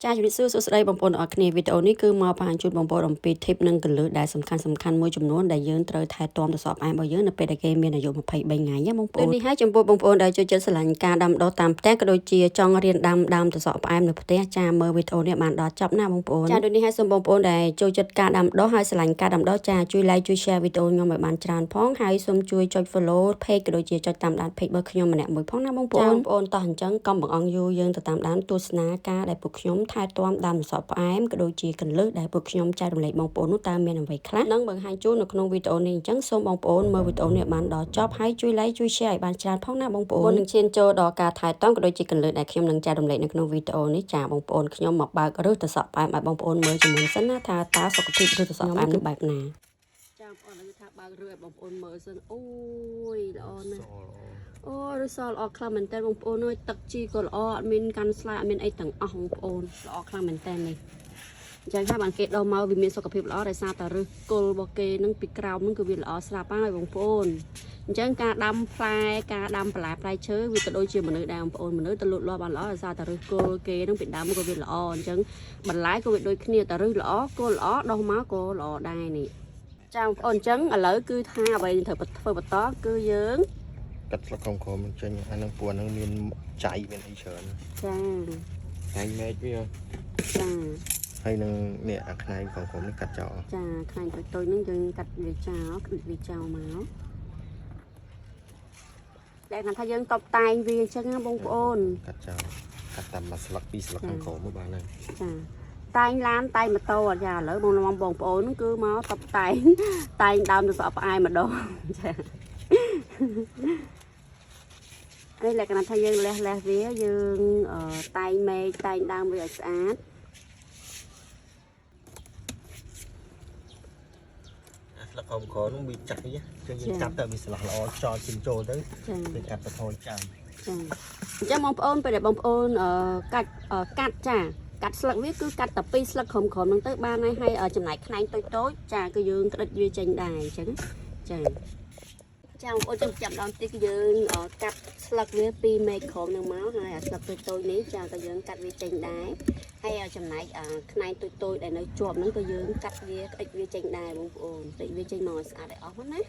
ចាជំរាបសួរសួស្តីបងប្អូនទាំងអស់គ្នាវីដេអូនេះគឺមកបង្ហាញជូនបងប្អូនអំពី tip និងកលឹះដែលសំខាន់មួយចំនួនដែលយើងត្រូវថែទាំទៅសពផ្អែមរបស់យើងនៅពេលដែលគេមានអាយុ23ថ្ងៃណាបងប្អូននេះហើយចំពោះបងប្អូនដែលចូលចិត្តស្រឡាញ់ការដាំដុះតាមផ្ទះក៏ដូចជាចង់រៀនដាំទៅសពផ្អែមនៅផ្ទះចាមើលវីដេអូនេះបានដល់ចប់ណាបងប្អូនចាដូចនេះហើយសូមបងប្អូនដែលចូលចិត្តការដាំដុះហើយស្រឡាញ់ការដាំដុះចាជួយ like ជួយ share វីដេអូខ្ញុំឲ្យបានច្រើនផងហើយសូមជួយចុច follow page ក៏ដូចជាចុចតាមដាន page របស់ខ្ញុំម្នាក់មួយផងណាបងប្អូនបងប្អូនតោះអញ្ចឹងកុំបង្អង់យូរយើងទៅតាមដានទស្សនាការដែលពួកខ្ញុំថែទាំដាំសពផ្អែមក៏ដូចជាកលឹះដែលពួកខ្ញុំចែករំលែកបងប្អូននោះតើមានអ្វីខ្លះនឹងបង្ហាញជូននៅក្នុងវីដេអូនេះអញ្ចឹងសូមបងប្អូនមើលវីដេអូនេះបានដល់ចប់ហើយជួយ like ជួយ share ឲ្យបានច្រើនផងណាបងប្អូននឹងឈានចូលដល់ការថែទាំក៏ដូចជាកលឹះដែលខ្ញុំនឹងចែករំលែកនៅក្នុងវីដេអូនេះចាបងប្អូនខ្ញុំមកបើករើសទៅសក់ផ្អែមឲ្យបងប្អូនមើលជាមួយសិនណាថាតើសុខភាពរើសទៅសក់ផ្អែមគឺបែបណាចាបងប្អូនថាបើករើសឲ្យបងប្អូនមើលសិនអូយល្អណាស់អូឬសល្អខ្លាំងមែនតើបងប្អូនអើយទឹកជីក៏ល្អអត់មានកាន់ស្លាអត់មានអីទាំងអស់បងប្អូនល្អខ្លាំងមែនតើនេះអញ្ចឹងថាបានគេដោះមកវាមានសុខភាពល្អដោយសារតែឫសគល់របស់គេនឹងពីក្រោមនឹងគឺវាល្អស្រាប់ហើយបងប្អូនអញ្ចឹងការដាំផ្លែការដាំបន្លែផ្លែឈើវាក៏ដូចជាមនុស្សដែរបងប្អូនមនុស្សទៅលូតលាស់បានល្អដោយសារតែឫសគល់គេនឹងពីដើមក៏វាល្អអញ្ចឹងបន្លែក៏វាដូចគ្នាតែឫសល្អគល់ល្អដោះមកក៏ល្អដែរនេះចាបងប្អូនអញ្ចឹងឥឡូវគឺថាអ្វីត្រូវធ្វើបន្តគឺយើងកាត់ស្លឹកខំចេញអានឹងពួកហ្នឹងមានចៃមានអីច្រើនចាចៃមែកវាចាហើយនឹងនេះអាខ្នែងខំនេះកាត់ចោលចាខ្នែងតូចៗហ្នឹងយើងកាត់វាចោលវាចោលមកតែថាយើងតបតែងវាអញ្ចឹងណាបងប្អូនកាត់ចោលកាត់តាមមួយស្លឹកពីរស្លឹកខាងក្រោមមកបានហើយចាតែងឡានតែងម៉ូតូអត់ចាឥឡូវបងប្អូនហ្នឹងគឺមកតបតែងដើមទៅសក់ផ្អែមម្ដងចានេះលក្ខណៈថាយើងលះវាយើងតែងមេឃតែងដើមវាឲ្យស្អាតស្លឹកខំនោះវាចាក់នេះចឹងយើងកាត់ទៅវាស្លាស់ល្អខ្យល់ជិះចូលទៅវាកាត់ទៅថយចាំចាអញ្ចឹងបងប្អូនពេលដែលបងប្អូនកាត់ចាកាត់ស្លឹកវាគឺកាត់តែ2ស្លឹកក្រោមហ្នឹងទៅបានហើយចំណែកខ្នែងតូចចាគឺយើងក្តិចវាចេញដែរអញ្ចឹងចាបងប្អូនចាំចាប់ដល់ទីគឺយើងកាត់ស្លឹកវា2មេឃក្រោមនឹងមកហើយអាស្លឹកតូចនេះចាក៏យើងកាត់វាចេញដែរហើយចំណែកខ្នែងតូចដែលនៅជាប់ហ្នឹងក៏យើងកាត់វាក្តិចវាចេញដែរបងប្អូនក្តិចវាចេញមកឲ្យស្អាតឲ្យអស់ហ្នឹងណា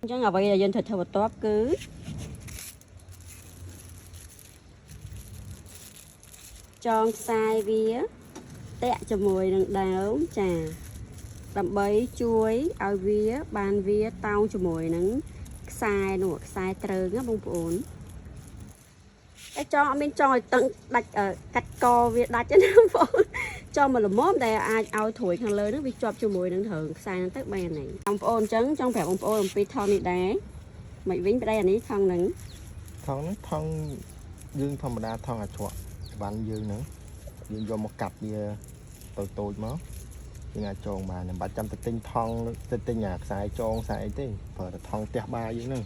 អញ្ចឹងអ្វីដែលយើងត្រូវធ្វើបន្ទាប់គឺចងខ្សែវាតាក់ជាមួយនឹងដើមចាដើម្បីជួយឲ្យវាបានវាតោងជាមួយនឹងខ្សែនោះខ្សែត្រើងណាបងប្អូនតែចងអត់មានចងឲ្យតឹងដាច់កាត់កវាដាច់ណាបងប្អូនចងមកល្មមដែលអាចឲ្យត្រួយខាងលើនឹងវាជាប់ជាមួយនឹងត្រឹងខ្សែហ្នឹងទៅបានហ្នឹងបងប្អូនអញ្ចឹងចង់ប្រាប់បងប្អូនអំពីថងនេះដែរមិនវិញប្តីអានេះថងហ្នឹងថងយើងធម្មតាថងអាច្រកបានយើងហ្នឹងយើងយកមកកាត់វាតូចមកយើងអាចចងបានមិនបាច់ចាំទៅទិញថងទៅទិញអាខ្សែចងខ្សែអីទេប្រើតែថងផ្ទះបាយយើងហ្នឹង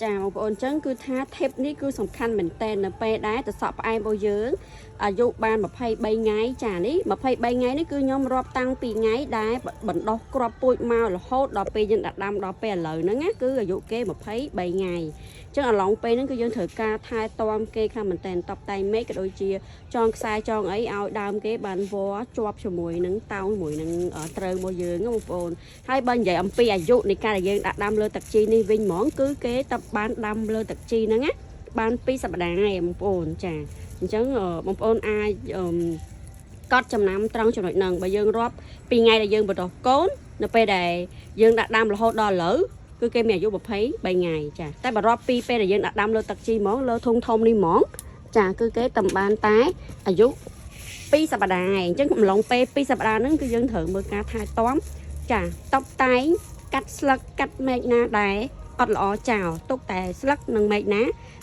ចាបងប្អូនអញ្ចឹងគឺថា tip នេះគឺសំខាន់មែនតើនៅពេលដែលទៅសក់ផ្អែមរបស់យើងអាយុបាន23ថ្ងៃចានេះ23ថ្ងៃនេះគឺខ្ញុំរាប់តាំងពីថ្ងៃដែលបណ្ដោះគ្រាប់ពូជមករហូតដល់ពេលយើងដាក់ដាំដល់ពេលឥឡូវហ្នឹងណាគឺអាយុគេ23ថ្ងៃអញ្ចឹងអាឡុងពេលហ្នឹងគឺយើងត្រូវការថែទាំគេខ្លាំងមែនតើតបតែងមេឃក៏ដូចជាចងខ្សែចងអីឲ្យដើមគេបានវល់ជាប់ជាមួយនឹងតោងជាមួយនឹងត្រើងរបស់យើងណាបងប្អូនហើយបើនិយាយអំពីអាយុនៃការដែលយើងដាក់ដាំលើទឹកជីនេះវិញហ្មងគឺគេតបានដាំលើទឹកជីហ្នឹងណាបាន2សប្តាហ៍ហើយបងប្អូនចាអញ្ចឹងបងប្អូនអាចកត់ចំណាំត្រង់ចំណុចហ្នឹងបើយើងរាប់ពីថ្ងៃដែលយើងបន្តកូននៅពេលដែលយើងដាក់ដាំរហូតដល់ឥឡូវគឺគេមានអាយុ23ថ្ងៃចាតែបើរាប់ពីពេលដែលយើងដាក់ដាំលើទឹកជីហ្មងលើធុងធំនេះហ្មងចាគឺគេតំបានតែអាយុ2សប្តាហ៍អញ្ចឹងអំឡុងពេល2សប្តាហ៍ហ្នឹងគឺយើងត្រូវមើលការថែទាំចាតបតែងកាត់ស្លឹកកាត់មែកណាដែរអត់ល្អចោលទុកតែស្លឹកនិងមែកណា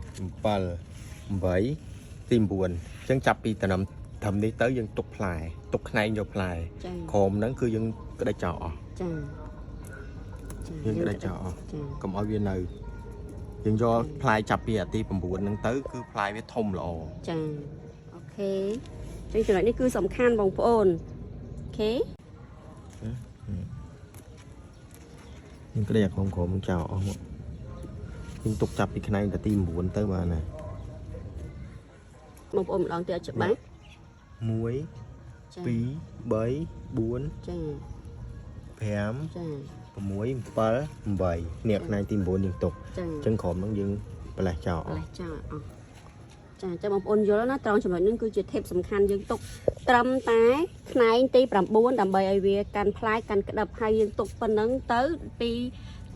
7 8ទី9អញ្ចឹងចាប់ពីតំធំនេះទៅយើងទុកផ្លែទុកផ្នែកយកផ្លែក្រោមហ្នឹងគឺយើងក្តិចចោលអស់ចាយើងក្តិចចោលអស់កុំឲ្យវានៅយើងយកផ្លែចាប់ពីអាទី9ហ្នឹងទៅគឺផ្លែវាធំល្អចាអូខេចឹងចំណុចនេះគឺសំខាន់បងប្អូនអូខេយើងក្តិចអាក្រោមចោលអស់មកយើងទុកចាប់ពីផ្នែកទី9ទៅបានណាបងប្អូនម្ដងទៀតឲ្យច្បាស់1 2 3 4 ចា5 ចា6 7 8នេះផ្នែកទី9យើងទុកអញ្ចឹងក្រុមហ្នឹងយើងប្រឡេះចោលអស់ចាចាបងប្អូនយល់ណាត្រង់ចំណុចហ្នឹងគឺជា tip សំខាន់យើងទុកត្រឹមតែផ្នែកទី9ដើម្បីឲ្យវាកាន់ផ្លែកាន់ក្តឹបហើយយើងទុកប៉ុណ្ណឹងទៅពី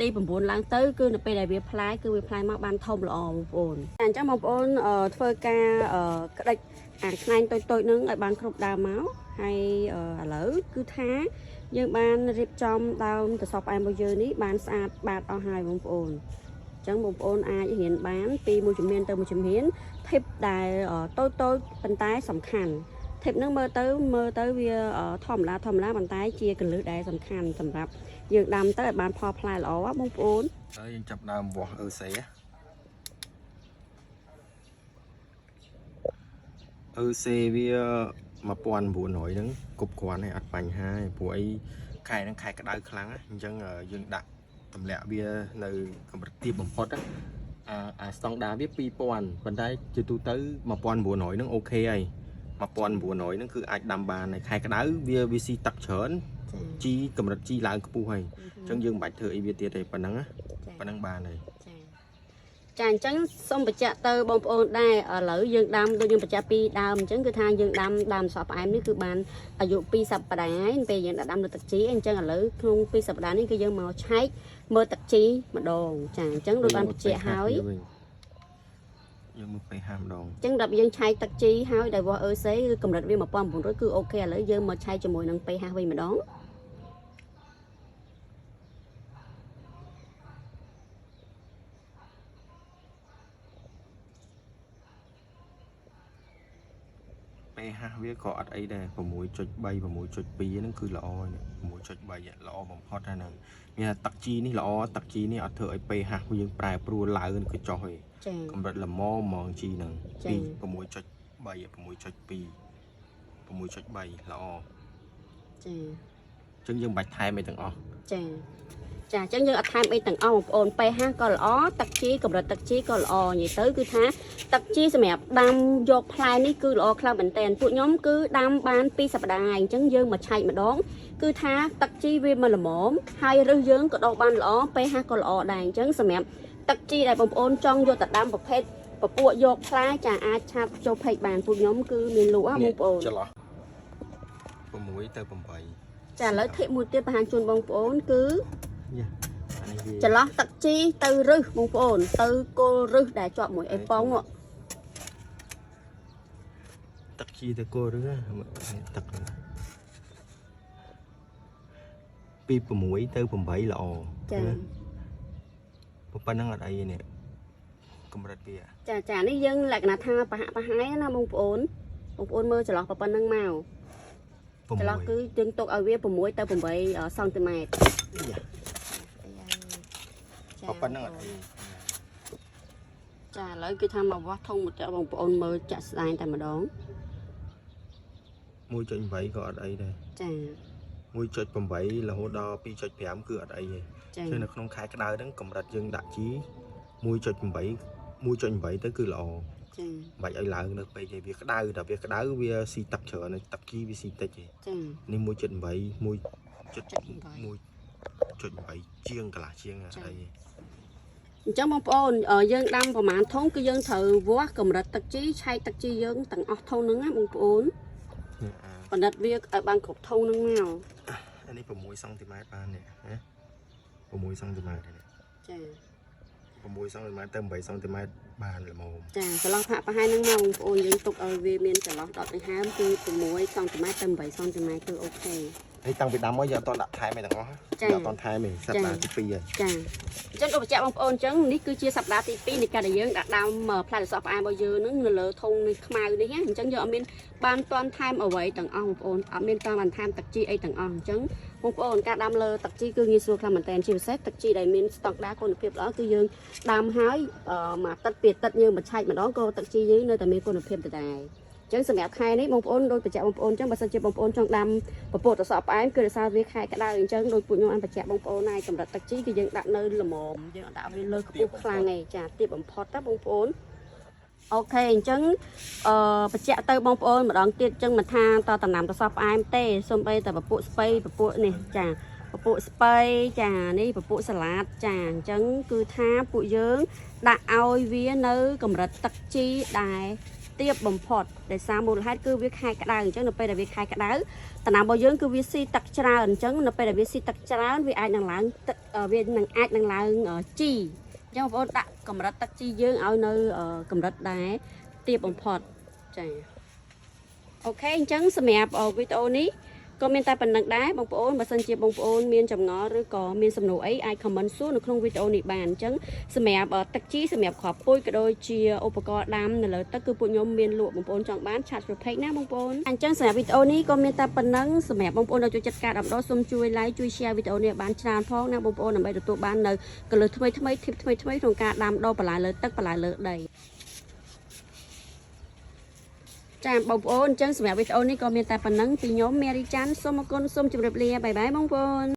ទី9ឡើងទៅគឺនៅពេលដែលវាផ្លែគឺវាផ្លែមកបានធំល្អបងប្អូនអញ្ចឹងបងប្អូនធ្វើការក្តិចអាផ្នែកតូចៗហ្នឹងឲ្យបានគ្រប់ដើមមកហើយឥឡូវគឺថាយើងបានរៀបចំដើមត្រសក់ផ្អែមរបស់យើងនេះបានស្អាតបាតអស់ហើយបងប្អូនអញ្ចឹងបងប្អូនអាចរៀនបានពីមួយជំហានទៅមួយជំហាន tip ដែលតូចប៉ុន្តែសំខាន់ tip ហ្នឹងមើលទៅវាធម្មតាប៉ុន្តែជាកលឹះដែលសំខាន់សម្រាប់យើងដាំទៅឲ្យបានផលផ្លែល្អបងប្អូនហើយយើងចាប់ដើមវាស់សេវា1900ហ្នឹងគ្រប់គ្រាន់ហើយអត់បញ្ហាទេព្រោះអីខែហ្នឹងខែក្តៅខ្លាំងអញ្ចឹងយើងដាក់ទម្លាក់វានៅកម្រិតទាបបំផុតអាស្តង់ដារវា2000ប៉ុន្តែជាទូទៅ1900ហ្នឹងអូខេហើយ1900ហ្នឹងគឺអាចដាំបានហើយខែក្តៅវាស៊ីទឹកច្រើនជីកម្រិតជីឡើងខ្ពស់ហើយអញ្ចឹងយើងមិនបាច់ធ្វើអីវាទៀតទេប៉ុណ្ណឹងបានហើយចាអញ្ចឹងសូមបញ្ជាក់ទៅបងប្អូនដែរឥឡូវយើងដាំដូចយើងបញ្ជាក់ពីដើមអញ្ចឹងគឺថាយើងដាំសក់ផ្អែមនេះគឺបានអាយុ2សប្តាហ៍ហើយពេលយើងដាំលើទឹកជីអញ្ចឹងឥឡូវក្នុង2សប្តាហ៍នេះគឺយើងមកឆែកមើលទឹកជីម្ដងចាអញ្ចឹងដូចបានបញ្ជាក់ហើយយើងមើលពេល5ម្ដងអញ្ចឹងដល់យើងឆែកទឹកជីហើយដែលវាស់អឺសេគឺកម្រិតវា1900គឺអូខេឥឡូវយើងមកឆែកជាមួយនឹងពេល5វិញម្ដងpH វាក៏អត់អីដែរ6.3 6.2ហ្នឹងគឺល្អ6.3ល្អបំផុតហើយហ្នឹងមានថាទឹកជីនេះល្អទឹកជីនេះអត់ធ្វើឲ្យ pH យើងប្រែប្រួលឡើងគឺចុះទេកម្រិតល្មមហ្មងជីហ្នឹងពី6.3 6.2 6.3ល្អចាអញ្ចឹងយើងបាច់ថែមអីទាំងអស់ចា ចាអញ្ចឹងយើងអត់ថែមអីទាំងអស់បងប្អូន pH ក៏ល្អទឹកជីកម្រិតទឹកជីក៏ល្អនិយាយទៅគឺថាទឹកជីសម្រាប់ដាំយកផ្លែនេះគឺល្អខ្លាំងមែនតើពួកខ្ញុំគឺដាំបាន2សប្តាហ៍អញ្ចឹងយើងមកឆែកម្ដងគឺថាទឹកជីវាមិនល្មមហើយឫសយើងក៏ដុះបានល្អ pH ក៏ល្អដែរអញ្ចឹងសម្រាប់ទឹកជីដែលបងប្អូនចង់យកទៅដាំប្រភេទពពួកយកផ្លែចាអាចឆាប់ចូលភ័យបានពួកខ្ញុំគឺមានលក់បងប្អូន ចន្លោះ6ទៅ8ចាឥឡូវធីបមួយទៀតបង្ហាញជូនបងប្អូនគឺ អានេះវា ចន្លោះទឹកជីទៅរឹសបងប្អូនទៅគល់រឹសដែលជាប់មួយអេប៉ុង ទឹកជីទៅគោឬទឹកពី6ទៅ8ល្អ ចា ប៉ុណ្ណឹងអត់អីនេះកម្រិតវា ចានេះយើងលក្ខណៈថាប្រហាក់ប្រហែលណាបងប្អូនមើលចន្លោះប៉ុណ្ណឹងមកចន្លោះគឺយើងទុកឲ្យវា6ទៅ8សង់ទីម៉ែត្រ ប៉ុណ្ណឹងអត់អី ចាឥឡូវគឺថាមកវាស់ធំមកបងប្អូនមើលចាក់ស្ដែងតែម្ដង 1.8 ក៏អត់អីដែរ ចា 1.8 រហូតដល់ 2.5 គឺអត់អីទេ ចា គឺនៅក្នុងខែក្តៅហ្នឹងកម្រិតយើងដាក់ជី 1.8 ទៅគឺល្អ ចា បាច់ឲ្យឡើងនៅពេកទេវាក្តៅដល់វាក្តៅវាស៊ីទឹកច្រើនទឹកជីវាស៊ីតិចទេ ចា នេះ 1.8 1.8 ជាងកន្លះជាងអត់អីទេ អញ្ចឹងបងប្អូនយើងដាំប្រហែលធុងគឺយើងត្រូវវាស់កម្រិតទឹកជីឆែកទឹកជីយើងទាំងអស់ធុងហ្នឹងណាបងប្អូនបណ្ឌិតវាឲ្យបានគ្រប់ធុងហ្នឹងមក អានេះ6សង់ទីម៉ែត្របាននេះណា6សង់ទីម៉ែត្រនេះ ចា 6សង់ទីម៉ែត្រទៅ8សង់ទីម៉ែត្របានល្មម ចាចន្លោះផាក់ប្រហែលហ្នឹងមកបងប្អូនយើងទុកឲ្យវាមានចន្លោះដកដង្ហើមគឺ6សង់ទីម៉ែត្រទៅ8សង់ទីម៉ែត្រគឺអូខេ ហើយតាំងពីដើមមកយើងអត់តដាក់ថែមឯទាំងអស់យើងអត់តថែមឯសប្តាហ៍ទី2ហើយ ចាអញ្ចឹងឧបជាបងប្អូនអញ្ចឹងនេះគឺជាសប្តាហ៍ទី2នៃការដែលយើងដាក់ដើមផ្លែស្រស់ផ្អែមរបស់យើងហ្នឹងនៅលើធុងនេះខ្មៅនេះណាអញ្ចឹងយើងអត់មានបានតន់ថែមអ្វីទាំងអស់បងប្អូនអត់មានតន់បានថែមទឹកជីអីទាំងអស់អញ្ចឹងបងប្អូនការដាំលើទឹកជីគឺងាយស្រួលខ្លាំងមែនតើជាពិសេសទឹកជីដែលមានស្តង់ដារគុណភាពល្អគឺយើងដាំហើយមួយទឹកពីទឹកយើងបញ្ឆែកម្ដងក៏ទឹកជីយើងនៅតែមានគុណភាពដដែល ចឹងសម្រាប់ខែនេះបងប្អូនដូចបញ្ជាក់បងប្អូនចឹងបើសិនជាបងប្អូនចង់ដាំពពុះត្រសក់ផ្អែមគឺដោយសារវាខែក្តៅអញ្ចឹងដូចពួកខ្ញុំបានបញ្ជាក់បងប្អូនហើយកម្រិតទឹកជីគឺយើងដាក់នៅល្មមយើងអត់ដាក់វាលើខ្ពស់ខ្លាំងទេចាទាបបំផុតណាបងប្អូនអូខេអញ្ចឹងបញ្ជាក់ទៅបងប្អូនម្ដងទៀតចឹងមិនថាតតំណាំត្រសក់ផ្អែមទេសូម្បីតែពពុះស្ពៃពពុះនេះចាពពុះស្ពៃចានេះពពុះសាឡាតចាអញ្ចឹងគឺថាពួកយើងដាក់ឲ្យវានៅកម្រិតទឹកជីដែរ ទៀបបំផុតដោយសារមូលហេតុគឺវាខែក្តៅអញ្ចឹងនៅពេលដែលវាខែក្តៅតំណាំរបស់យើងគឺវាស៊ីទឹកច្រើនអញ្ចឹងនៅពេលដែលវាស៊ីទឹកច្រើនវាអាចនឹងឡើងទឹកវានឹងអាចនឹងឡើងជីអញ្ចឹងបងប្អូនដាក់កម្រិតទឹកជីយើងឲ្យនៅកម្រិតដែរទៀបបំផុតចាអូខេអញ្ចឹងសម្រាប់វីដេអូនេះ ក៏មានតែប៉ុណ្្នឹងដែរបងប្អូនបើសិនជាបងប្អូនមានចម្ងល់ឬក៏មានសំណួរអីអាច comment សួរនៅក្នុងវីដេអូនេះបានអញ្ចឹងសម្រាប់ទឹកជីសម្រាប់គ្រាប់ពូជក៏ដូចជាឧបករណ៍ដាំនៅលើទឹកគឺពួកខ្ញុំមានលក់បងប្អូនចង់បានឆាត page ណាបងប្អូនអញ្ចឹងសម្រាប់វីដេអូនេះក៏មានតែប៉ុណ្្នឹងសម្រាប់បងប្អូនដែលចូលចិត្តការដាំដុះសូមជួយ like ជួយ share វីដេអូនេះបានច្រើនផងណាបងប្អូនដើម្បីទទួលបាននៅកលឹះថ្មីៗ tip ថ្មីៗក្នុងការដាំដុះបន្លែលើទឹកបន្លែលើដី ចាបងប្អូនអញ្ចឹងសម្រាប់វីដេអូនេះក៏មានតែប៉ុណ្្នឹងពីខ្ញុំមេរីច័ន្ទសូមអរគុណសូមជម្រាបលាបាយបាយបងប្អូន